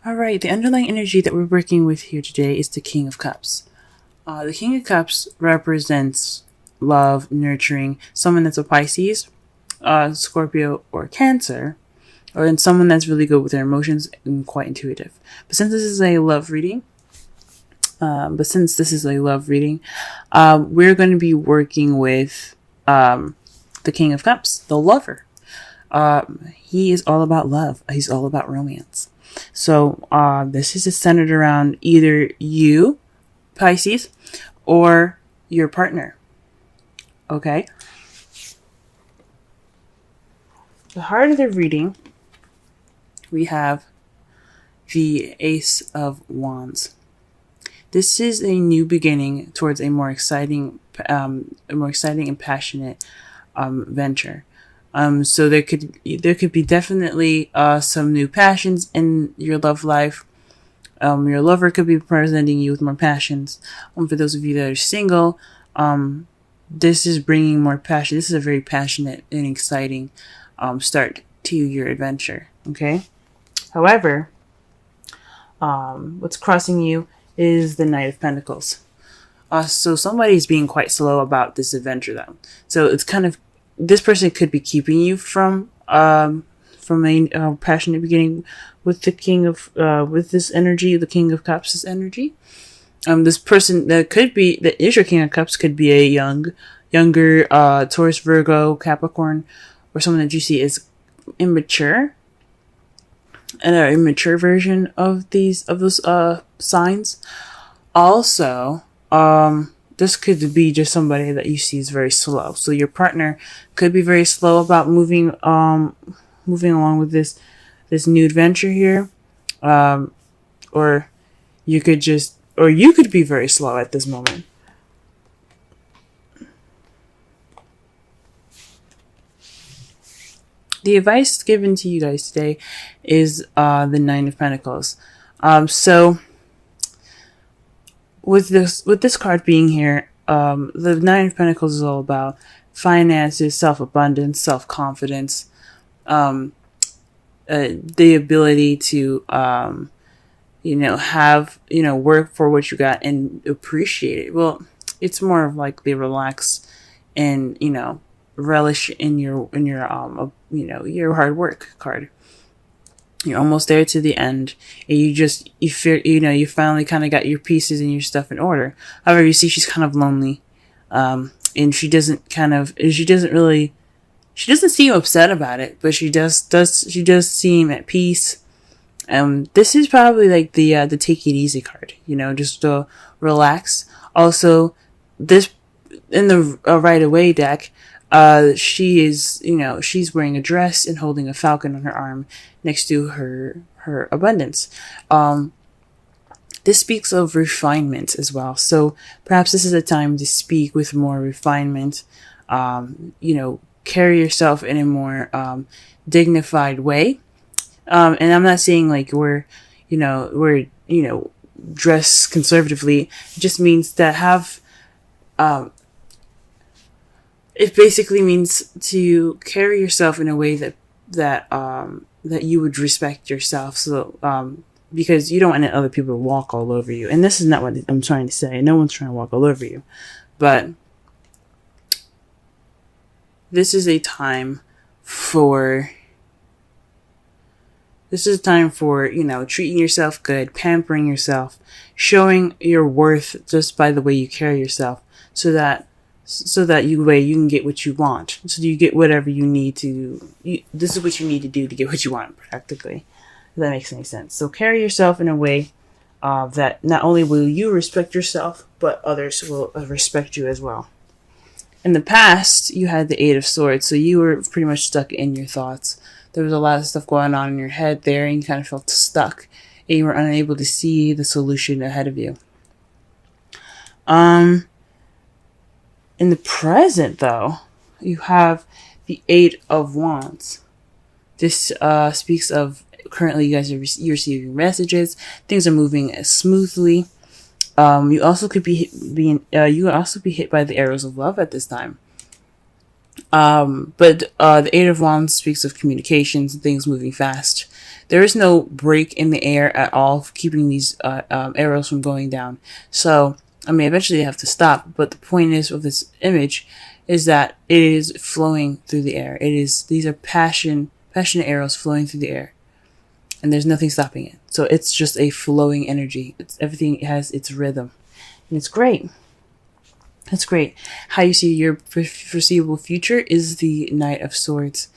All right, the underlying energy that we're working with here today is the King of Cups. The King of Cups represents love, nurturing, someone that's a Pisces, Scorpio, or Cancer, or in someone that's really good with their emotions and quite intuitive. But since this is a love reading, we're going to be working with the King of Cups, the lover. He is all about love. He's all about romance. So this is centered around either you, Pisces, or your partner. Okay? The heart of the reading, we have the Ace of Wands. This is a new beginning towards a more exciting and passionate venture. So there could be definitely some new passions in your love life. Your lover could be presenting you with more passions. For those of you that are single, this is bringing more passion. This is a very passionate and exciting start to your adventure. Okay. However, what's crossing you is the Knight of Pentacles. So somebody's being quite slow about this adventure, though. So it's kind of, this person could be keeping you from a passionate beginning with the King of with this energy, the King of Cups' energy. This person that is your King of Cups could be a younger Taurus, Virgo, Capricorn, or someone that you see is immature, an immature version of those signs. Also, this could be just somebody that you see is very slow. So your partner could be very slow about moving along with this new adventure here, or you could be very slow at this moment. The advice given to you guys today is the Nine of Pentacles. So with this card being here, the Nine of Pentacles is all about finances, self-abundance, self-confidence, the ability to have work for what you got and appreciate it. Well, it's more of like they relax and relish in your your hard work card. You're almost there to the end, and you feel you finally kind of got your pieces and your stuff in order. However, you see she's kind of lonely, and she doesn't seem upset about it, but she does seem at peace. This is probably like the take it easy card, just to relax. Also, this in the right away deck, she's wearing a dress and holding a falcon on her arm next to her abundance. This speaks of refinement as well. So perhaps this is a time to speak with more refinement. Carry yourself in a more dignified way. And I'm not saying like we're dress conservatively. It just means to have, it basically means to carry yourself in a way that you would respect yourself. So, because you don't want other people to walk all over you. And this is not what I'm trying to say. No one's trying to walk all over you. But this is a time for treating yourself good, pampering yourself, showing your worth just by the way you carry yourself, so that you can get what you want. So you get whatever you need to. This is what you need to do to get what you want, practically. If that makes any sense. So carry yourself in a way that not only will you respect yourself, but others will respect you as well. In the past, you had the Eight of Swords, so you were pretty much stuck in your thoughts. There was a lot of stuff going on in your head there, and you kind of felt stuck, and you were unable to see the solution ahead of you. In the present, though, you have the Eight of Wands. This speaks of currently you guys you're receiving messages. Things are moving smoothly. You also could be hit by the arrows of love at this time. But the Eight of Wands speaks of communications and things moving fast, there is no break in the air at all, keeping these arrows from going down. So, I mean, eventually they have to stop. But the point is of this image is that it is flowing through the air. These are passionate arrows flowing through the air, and there's nothing stopping it. So it's just a flowing energy. Everything has its rhythm, and it's great. That's great. How you see your foreseeable future is the Knight of Swords.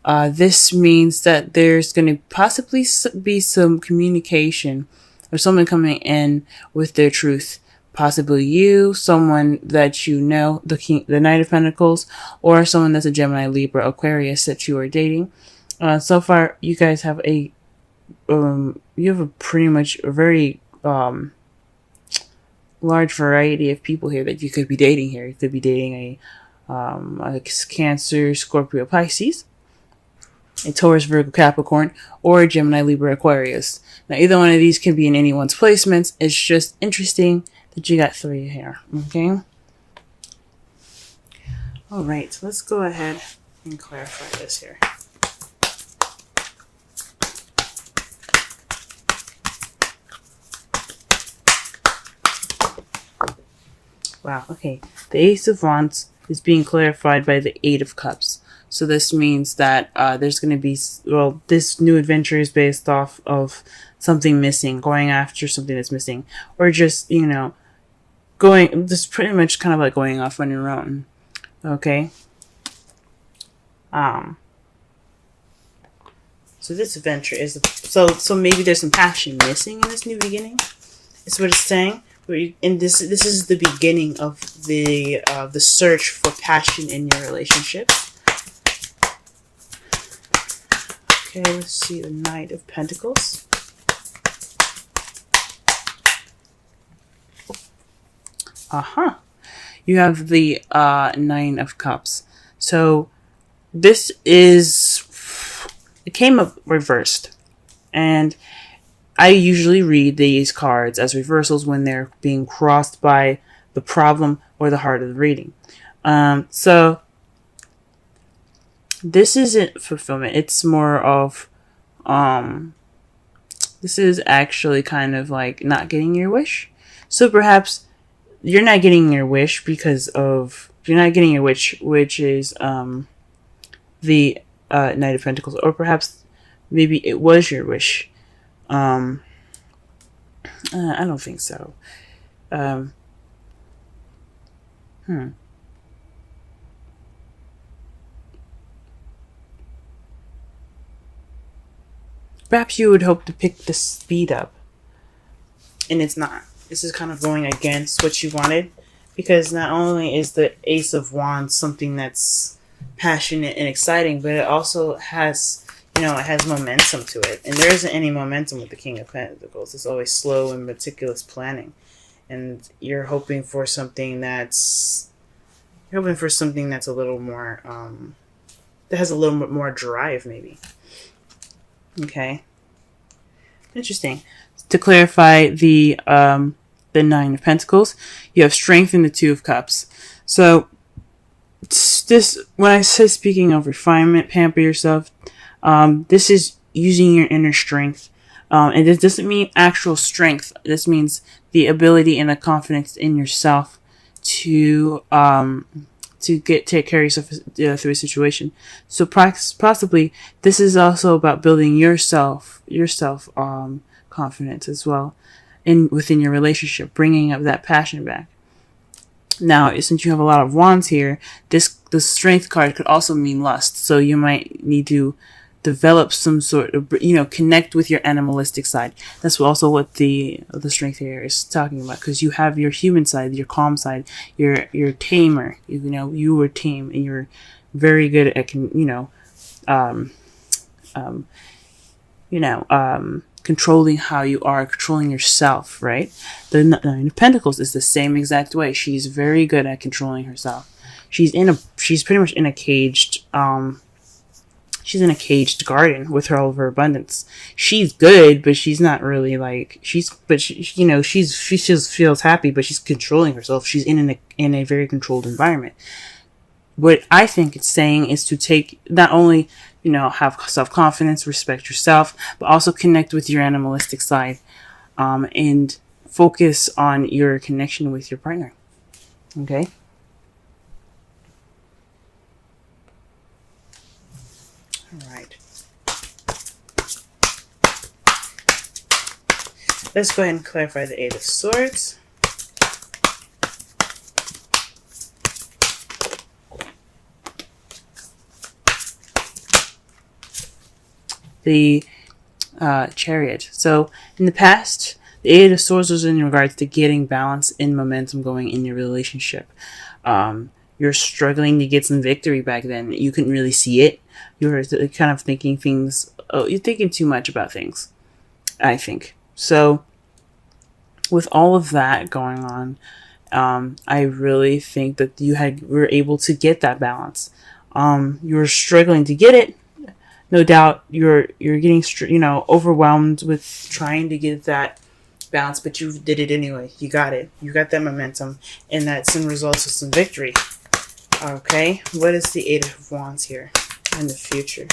This means that there's going to possibly be some communication or someone coming in with their truth. Possibly you, someone that you know, the Knight of Pentacles, or someone that's a Gemini, Libra, Aquarius that you are dating. So far, you guys have pretty much a very large variety of people here that you could be dating here. You could be dating a Cancer, Scorpio, Pisces, a Taurus, Virgo, Capricorn, or a Gemini, Libra, Aquarius. Now, either one of these can be in anyone's placements. It's just interesting that you got 3 here. Okay. All right. So let's go ahead and clarify this here. Wow, okay. The Ace of Wands is being clarified by the 8 of Cups. So this means that there's going to be, well, this new adventure is based off of something missing, going after something that's missing. Or just, you know, just pretty much kind of like going off on your own. Okay? So this adventure is, so maybe there's some passion missing in this new beginning. Is what it's saying. And this is the beginning of the search for passion in your relationship. Okay, let's see the Knight of Pentacles. You have the 9 of Cups. So this it came up reversed, and I usually read these cards as reversals when they're being crossed by the problem or the heart of the reading. So this isn't fulfillment. It's more of, this is actually kind of like not getting your wish. So perhaps you're not getting your wish because of, you're not getting your wish, which is, the, Knight of Pentacles, or perhaps maybe it was your wish. I don't think so. Perhaps you would hope to pick the speed up, and it's not. This is kind of going against what you wanted, because not only is the Ace of Wands something that's passionate and exciting, but it also has, you know, it has momentum to it. And there isn't any momentum with the King of Pentacles. It's always slow and meticulous planning. And you're hoping for something that's, a little more, that has a little bit more drive, maybe. Okay. Interesting. To clarify the 9 of Pentacles, you have strength in the 2 of Cups. So, this, when I say speaking of refinement, pamper yourself, this is using your inner strength. And this doesn't mean actual strength. This means the ability and the confidence in yourself to take care of yourself through a situation. So possibly this is also about building yourself confidence as well within your relationship, bringing up that passion back. Now, since you have a lot of wands here, the strength card could also mean lust. So you might need to develop some sort of, connect with your animalistic side. That's also what the strength here is talking about, because you have your human side, your calm side, your tamer. You were tame, and you're very good at controlling how you are, controlling yourself, right? The 9 of Pentacles is the same exact way. She's very good at controlling herself. She's pretty much in a caged, she's in a caged garden with all of her abundance. She's good, but she's not really like, she just feels happy, but she's controlling herself. She's in a very controlled environment. What I think it's saying is to take, not only have self-confidence, respect yourself, but also connect with your animalistic side, and focus on your connection with your partner. Okay. All right. Let's go ahead and clarify the Eight of Swords. The Chariot. So in the past, the Eight of Swords was in regards to getting balance and momentum going in your relationship. You're struggling to get some victory back then. You couldn't really see it. You were kind of thinking things. Oh, you're thinking too much about things, I think. So with all of that going on, I really think that were able to get that balance. You were struggling to get it. No doubt you're getting overwhelmed with trying to get that balance, but you did it anyway. You got it. You got that momentum, and that's in results of some victory. Okay, what is the Eight of Wands here in the future?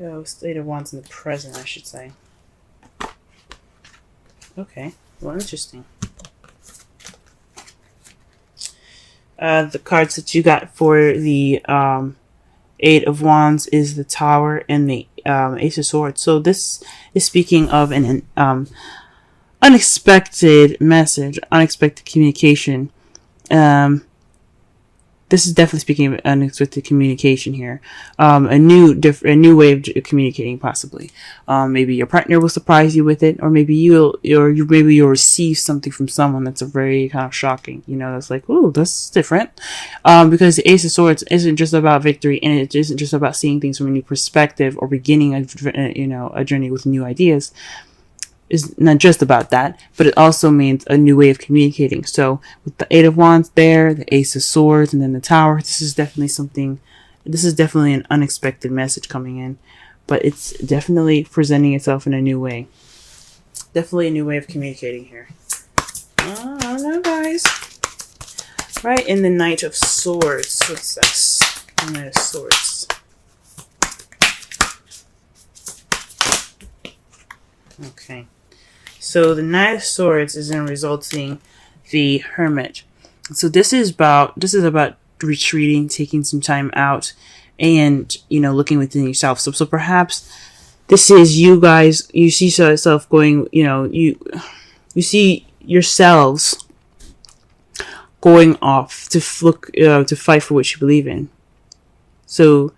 Oh, Eight of Wands in the present, I should say. Okay, well, interesting. The cards that you got for the Eight of Wands is the Tower and the Ace of Swords. So this is speaking of an unexpected message, unexpected communication. This is definitely speaking of unexpected communication here. A new way of communicating, possibly. Maybe your partner will surprise you with it, or maybe you'll receive something from someone that's a very kind of shocking. That's like, ooh, that's different. Because the Ace of Swords isn't just about victory, and it isn't just about seeing things from a new perspective or beginning a journey with new ideas. Is not just about that, but it also means a new way of communicating. So with the Eight of Wands there, the Ace of Swords, and then the Tower, this is definitely an unexpected message coming in, but it's definitely presenting itself in a new way. Definitely a new way of communicating here. I don't know, guys. Right, in the Knight of Swords. What's this? The Knight of Swords. Okay. So the Knight of Swords is in resulting the Hermit. So this is about retreating, taking some time out, and looking within yourself. So perhaps this is you guys. You see yourself going. You see yourselves going off to look to fight for what you believe in. So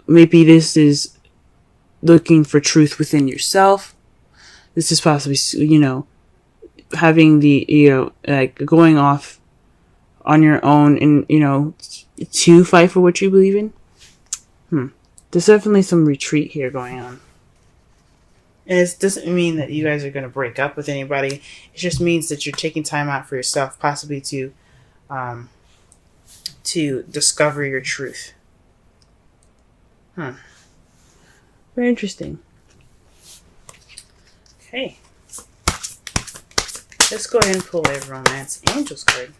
maybe this is looking for truth within yourself. This is possibly, having the, going off on your own and, to fight for what you believe in. There's definitely some retreat here going on. And it doesn't mean that you guys are going to break up with anybody. It just means that you're taking time out for yourself, possibly to discover your truth. Very interesting. Okay. Let's go ahead and pull a Romance Angels card.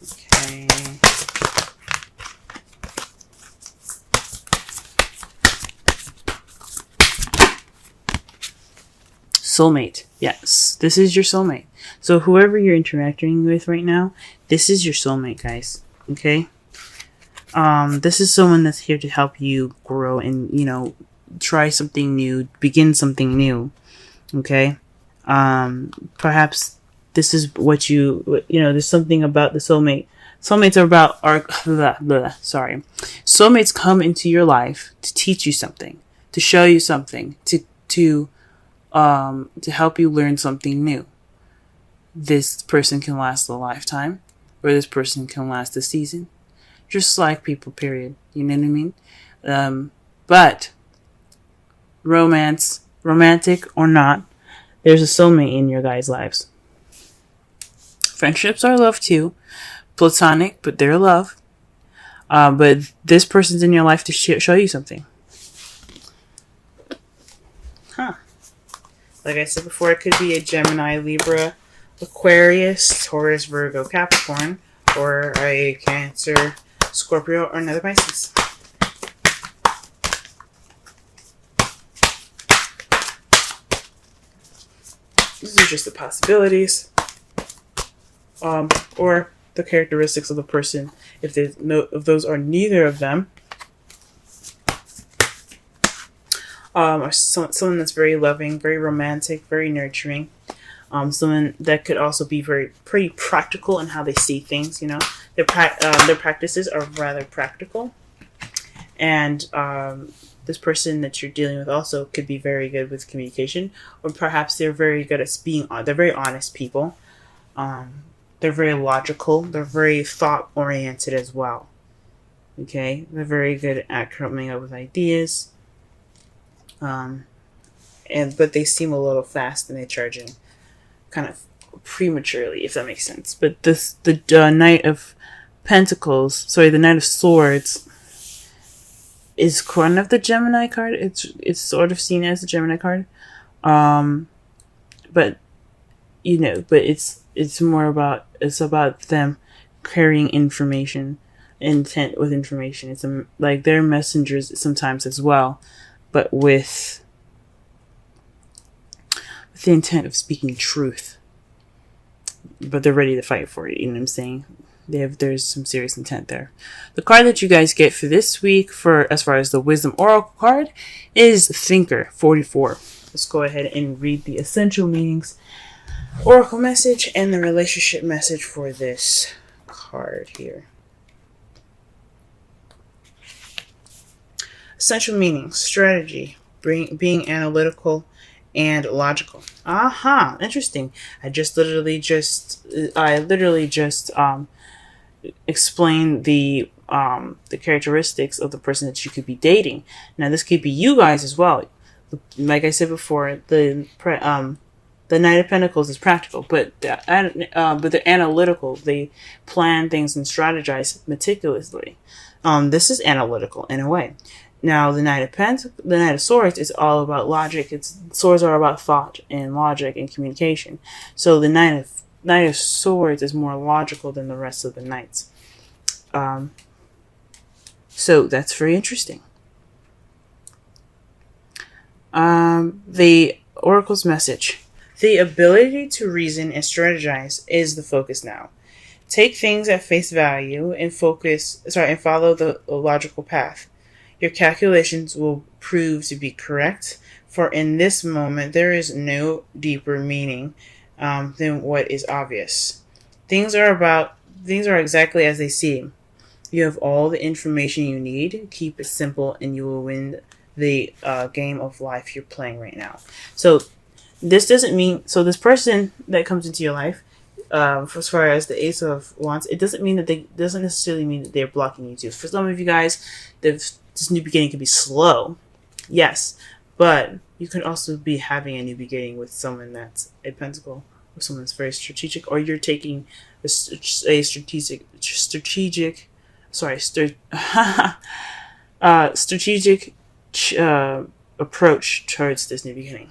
Okay. Soulmate. Yes, this is your soulmate. So whoever you're interacting with right now, this is your soulmate, guys. Okay? This is someone that's here to help you grow and, try something new, begin something new. Okay? Perhaps this is what there's something about the soulmate. Soulmates are about Soulmates come into your life to teach you something, to show you something, to help you learn something new. This person can last a lifetime, or this person can last a season. Just like people, period. You know what I mean? But romantic or not, there's a soulmate in your guys' lives. Friendships are love too. Platonic, but they're love. But this person's in your life to show you something. Like I said before, it could be a Gemini, Libra, Aquarius, Taurus, Virgo, Capricorn, or a Cancer, Scorpio, or another Pisces. These are just the possibilities, or the characteristics of the person. If those are neither of them, or someone that's very loving, very romantic, very nurturing. Someone that could also be pretty practical in how they see things. You know, their practices are rather practical, and this person that you're dealing with also could be very good with communication, or perhaps they're very good at they're very honest people. They're very logical. They're very thought oriented as well. Okay, they're very good at coming up with ideas. But they seem a little fast and they charge in kind of prematurely, if that makes sense. But the Knight of Pentacles, the Knight of Swords, is kind of the Gemini card. It's sort of seen as a Gemini card, but it's more about them carrying information, intent with information. It's like they're messengers sometimes as well, but with the intent of speaking truth. But they're ready to fight for it. You know what I'm saying? There's some serious intent there. The card that you guys get for this week, as far as the Wisdom Oracle card, is Thinker 44. Let's go ahead and read the essential meanings, Oracle message, and the relationship message for this card here. Essential meanings: strategy, being analytical and logical. Interesting. I literally just explain the characteristics of the person that you could be dating. Now, this could be you guys as well. Like I said before, the Knight of Pentacles is practical, but they're analytical. They plan things and strategize meticulously. This is analytical in a way. Now, the Knight of Swords is all about logic. Swords are about thought and logic and communication. So the Knight of Swords is more logical than the rest of the knights. So that's very interesting. The Oracle's message: the ability to reason and strategize is the focus now. Take things at face value and follow the logical path. Your calculations will prove to be correct, for in this moment there is no deeper meaning than what is obvious. Things are exactly as they seem. You have all the information you need. Keep it simple and you will win the game of life you're playing right now. So this person that comes into your life, as far as the Ace of Wands, it doesn't necessarily mean that they're blocking you too. For some of you guys, this new beginning can be slow, yes, but you could also be having a new beginning with someone that's a Pentacle, or someone that's very strategic, or you're taking a strategic approach towards this new beginning.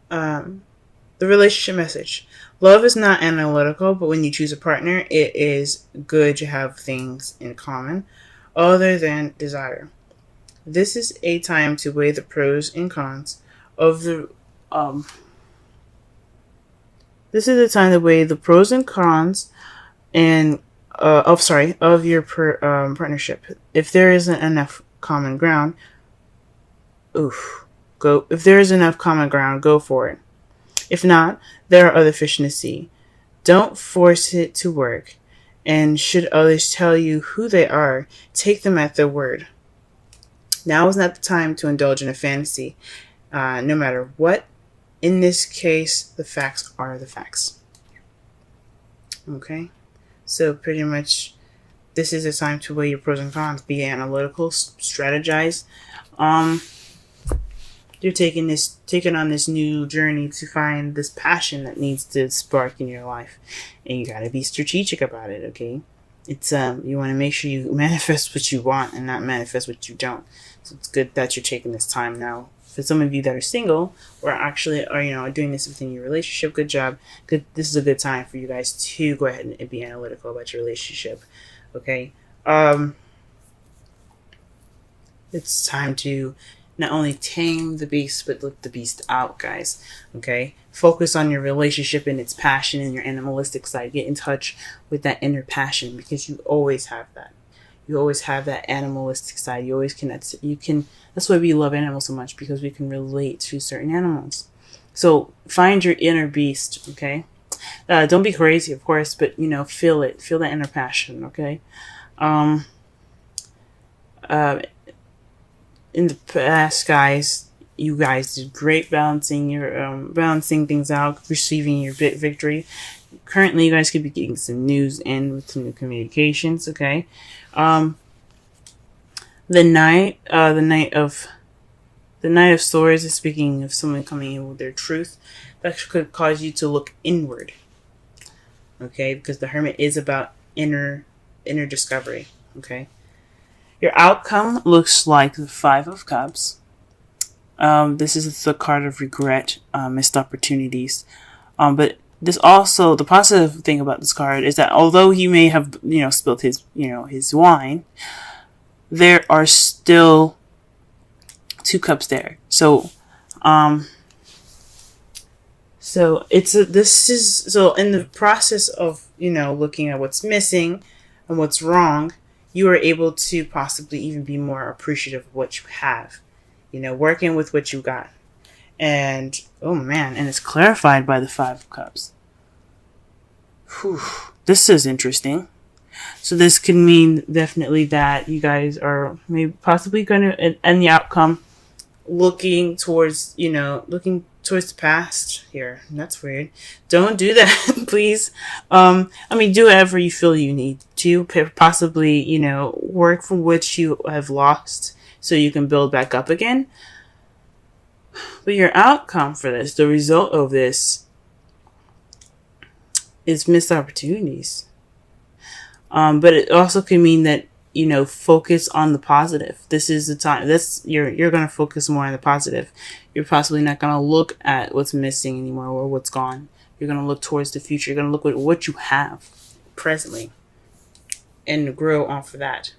The relationship message: love is not analytical, but when you choose a partner, it is good to have things in common other than desire. This is a time to weigh the pros and cons of the This is the time to weigh the pros and cons of your partnership. If there isn't enough common ground, go for it. If not, there are other fish in the sea. Don't force it to work. And should others tell you who they are, take them at their word. Now is not the time to indulge in a fantasy, no matter what. In this case, the facts are the facts. Okay? So pretty much, this is a time to weigh your pros and cons. Be analytical, strategize. You're taking on this new journey to find this passion that needs to spark in your life, and you gotta be strategic about it. Okay, It's you want to make sure you manifest what you want and not manifest what you don't. So it's good that you're taking this time now. For some of you that are single or actually are doing this within your relationship, good job. Good. This is a good time for you guys to go ahead and be analytical about your relationship. Okay. It's time to not only tame the beast, but let the beast out, guys. Okay? Focus on your relationship and its passion and your animalistic side. Get in touch with that inner passion, because you always have that. You always have that animalistic side. You always connect. That's why we love animals so much, because we can relate to certain animals. So find your inner beast, okay? Don't be crazy, of course, but feel it. Feel that inner passion, okay? In the past, guys, you guys did great balancing things out, receiving your victory. Currently, you guys could be getting some news in with some new communications. Okay, the Knight of Swords is speaking of someone coming in with their truth. That could cause you to look inward. Okay, because the Hermit is about inner discovery. Okay. Your outcome looks like the Five of Cups. This is the card of regret, missed opportunities. But this also, the positive thing about this card is that although he may have, spilled his wine, there are still 2 cups there. So in the process of, looking at what's missing and what's wrong, you are able to possibly even be more appreciative of what you have, working with what you got. And, oh man, and it's clarified by the 5 of Cups. Whew. This is interesting. So this could mean definitely that you guys are maybe possibly going to end the outcome looking towards the past here. That's weird. Don't do that, please. Do whatever you feel you need to. Possibly, work for what you have lost so you can build back up again. But your outcome for this, the result of this, is missed opportunities. But it also can mean that, focus on the positive. This is the time. You're going to focus more on the positive. You're possibly not going to look at what's missing anymore or what's gone. You're going to look towards the future. You're going to look at what you have presently and grow off of that.